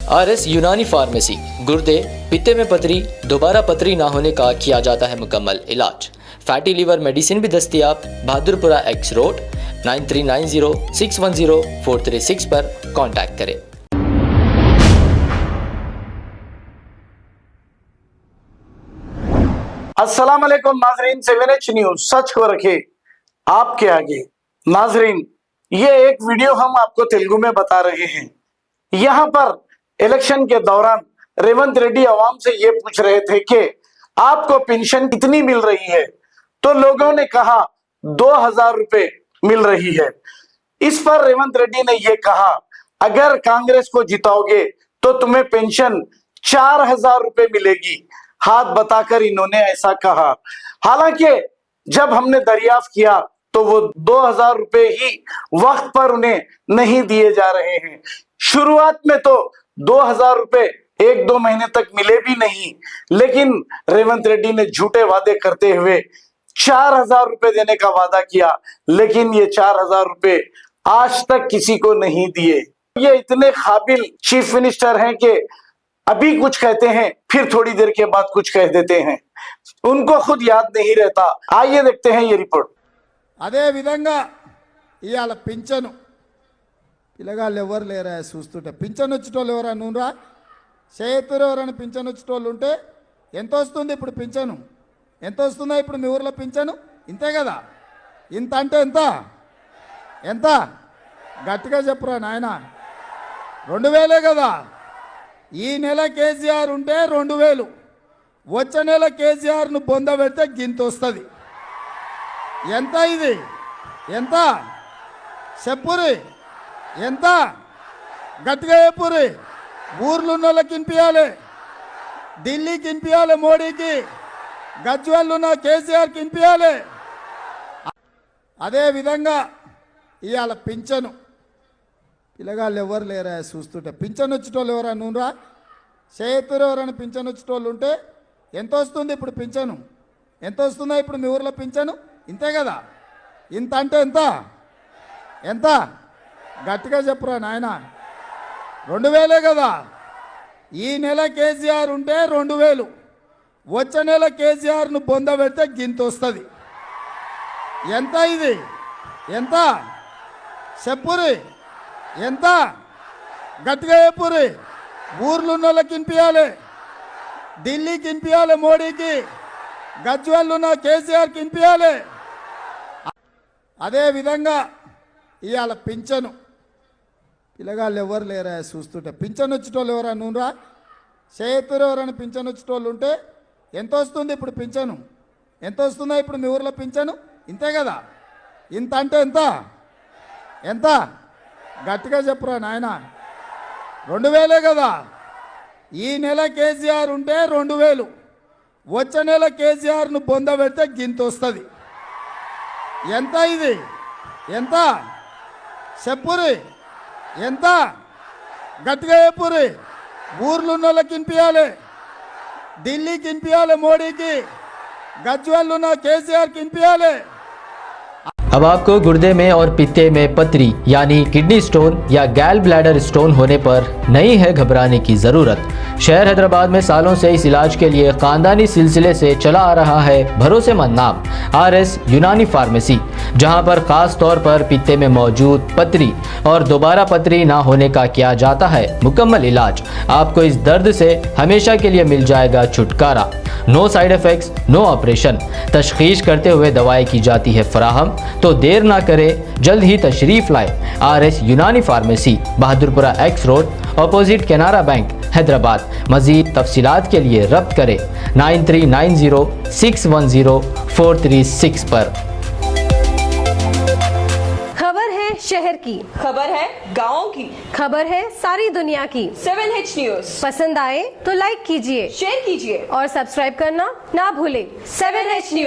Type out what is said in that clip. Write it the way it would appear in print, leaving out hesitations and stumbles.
RS यूनानी pharmacy, गुर्दे, पित्ते में पथरी, दोबारा पथरी ना होने का किया जाता है मुकम्मल इलाज। फैटी लीवर मेडिसिन भी दस्तियाब। बहादुरपुरा एक्स रोड 9390610436 पर कांटेक्ट करें। अस्सलाम वालेकुम नाजरीन, 7H न्यूज सच को रखे आपके आगे। नाजरीन, ये एक वीडियो हम आपको तेलुगु में बता रहे हैं। यहाँ पर इलेक्शन के दौरान रेवंत रेड्डी आवाम से ये पूछ रहे थे कि आपको पेंशन कितनी मिल रही है, तो लोगों ने कहा 2000 रुपए मिल रही है। इस पर रेवंत रेड्डी ने ये कहा, अगर कांग्रेस को जिताओगे तो तुम्हें पेंशन 4000 रुपए मिलेगी। हाथ बताकर इन्होंने ऐसा कहा। हालांकि जब हमने दरियाफ्त किया तो वो 2000 रुपए ही वक्त पर उन्हें नहीं दिए जा रहे हैं। शुरुआत में तो 2000 रुपए 1-2 महीने तक मिले भी नहीं, लेकिन रेवंत रेड्डी ने झूठे वादे करते हुए 4000 रुपए देने का वादा किया, लेकिन ये 4000 रुपए आज तक किसी को नहीं दिए। ये इतने काबिल चीफ मिनिस्टर हैं कि अभी कुछ कहते हैं, फिर थोड़ी देर के बाद कुछ कह देते हैं, उनको खुद याद नहीं रहता। आइए देखते हैं ये रिपोर्ट। అదే విధంగా ఇవాళ పింఛను పిల్లగాళ్ళు ఎవరు లేరా చూస్తుంటే పింఛను వచ్చేటోళ్ళు ఎవరా నూనెరా చేతురు ఎవరైనా పింఛను వచ్చేటోళ్ళు ఉంటే ఎంత వస్తుంది ఇప్పుడు పింఛను? ఎంత వస్తుందా ఇప్పుడు మీ ఊర్లో పింఛను? ఇంతే కదా. ఇంత అంటే ఎంత ఎంత గట్టిగా చెప్పురా నాయన. 2000 కదా. ఈ నెల కేసీఆర్ ఉంటే 2000, వచ్చే నెల కేసీఆర్ను బొంద పెడితే గింత వస్తుంది. ఎంత ఇది? ఎంత చెప్పురి? ఎంత గట్టిగా చెప్పురి. ఊర్లో ఉన్న వాళ్ళకి వినిపించాలి, ఢిల్లీకి వినిపించాలి, మోడీకి, గజ్వేల్లో ఉన్న కేసీఆర్కి వినిపించాలి. అదే విధంగా ఇవాళ పింఛను పిల్లగాళ్ళు ఎవరు లేరా చూస్తుంటే పింఛను వచ్చేటోళ్ళు ఎవరా నూనెరా చేతురు ఎవరైనా పింఛను వచ్చేటోళ్ళు ఉంటే ఎంత వస్తుంది ఇప్పుడు పింఛను? ఎంత వస్తుందా ఇప్పుడు మీ ఊర్లో పింఛను? ఇంతే కదా. ఇంత అంటే ఎంత ఎంత గట్టిగా చెప్పురా నాయన. 2000 కదా. ఈ నెల కేసీఆర్ ఉంటే 2000, వచ్చే నెల కేసీఆర్ను బొంద పెడితే గింత వస్తుంది. ఎంత ఇది? ఎంత చెప్పురి? ఎంత గట్టిగా చెప్పురి. ఊర్లో ఉన్న వాళ్ళకి వినిపించాలి, ఢిల్లీకి వినిపించాలి, మోడీకి, గజ్వేల్లో ఉన్న కేసీఆర్కి వినిపించాలి. అదే విధంగా ఇవాళ పింఛను పిల్లగాళ్ళు ఎవరు లేరా చూస్తుంటే పింఛను వచ్చేటోళ్ళు ఎవరా నూనెరా చేతురు ఎవరైనా పింఛను వచ్చేటోళ్ళు ఉంటే ఎంత వస్తుంది ఇప్పుడు పింఛను? ఎంత వస్తుందా ఇప్పుడు మీ ఊర్లో పింఛను? ఇంతే కదా. ఇంత అంటే ఎంత ఎంత గట్టిగా చెప్పురా నాయన. 2000 కదా. ఈ నెల కేసీఆర్ ఉంటే 2000, వచ్చే నెల కేసీఆర్ను బొంద పెడితే గింత వస్తుంది. ఎంత ఇది? ఎంత చెప్పురి? ఎంత గట్టిగా చెప్పురి. ఊర్లో ఉన్న వాళ్ళకి వినిపించాలి, ఢిల్లీకి వినిపించాలి, మోడీకి, గజ్వేల్లో ఉన్న కేసీఆర్కి వినిపించాలి. अब आपको गुर्दे में और पित्ते में पथरी यानी किडनी स्टोन या गैल ब्लैडर स्टोन होने पर नहीं है घबराने की ज़रूरत। शहर हैदराबाद में सालों से इस इलाज के लिए ख़ानदानी सिलसिले से चला आ रहा है भरोसेमंद नाम आरएस यूनानी फार्मेसी, जहां पर ख़ास तौर पर पित्ते में मौजूद पथरी और दोबारा पथरी ना होने का किया जाता है मुकम्मल इलाज। आपको इस दर्द से हमेशा के लिए मिल जाएगा छुटकारा। No side effects, no operation. तशखीस करते हुए दवाएं की जाती है फराहम, तो देर ना करें, जल्द ही तशरीफ़ लाए। आरएस यूनानी pharmacy, Bahadurpura x road, opposite Canara bank, Hyderabad. मज़ीद तफसीलात के लिए रब्त करें 9390610436 पर। खबर है शहर की, खबर है गाँव की, खबर है सारी दुनिया की। 7H न्यूज पसंद आए तो लाइक कीजिए, शेयर कीजिए और सब्सक्राइब करना ना भूलें। 7H news.